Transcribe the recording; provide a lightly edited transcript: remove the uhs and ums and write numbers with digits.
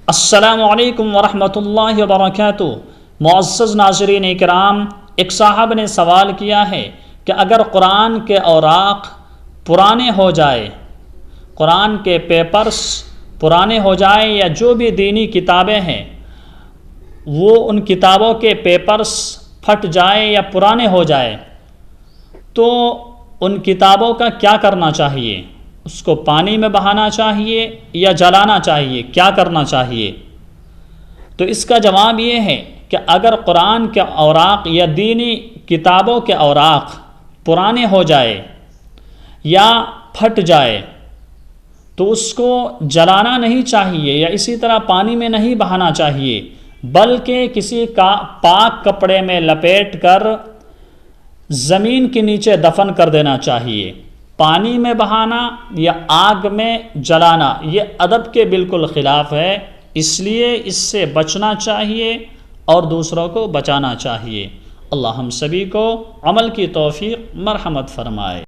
السلام علیکم ورحمۃ اللہ وبرکاتہ۔ معزز ناظرین اکرام، ایک صاحب نے سوال کیا ہے کہ اگر قرآن کے اوراق پرانے ہو جائے، قرآن کے پیپرز پرانے ہو جائیں یا جو بھی دینی کتابیں ہیں وہ ان کتابوں کے پیپرز پھٹ جائے یا پرانے ہو جائے تو ان کتابوں کا کیا کرنا چاہیے؟ اس کو پانی میں بہانا چاہیے یا جلانا چاہیے؟ کیا کرنا چاہیے؟ تو اس کا جواب یہ ہے کہ اگر قرآن کے اوراق یا دینی کتابوں کے اوراق پرانے ہو جائے یا پھٹ جائے تو اس کو جلانا نہیں چاہیے یا اسی طرح پانی میں نہیں بہانا چاہیے، بلکہ کسی کا پاک کپڑے میں لپیٹ کر زمین کے نیچے دفن کر دینا چاہیے۔ پانی میں بہانا یا آگ میں جلانا یہ ادب کے بالکل خلاف ہے، اس لیے اس سے بچنا چاہیے اور دوسروں کو بچانا چاہیے۔ اللہ ہم سبھی کو عمل کی توفیق مرحمت فرمائے۔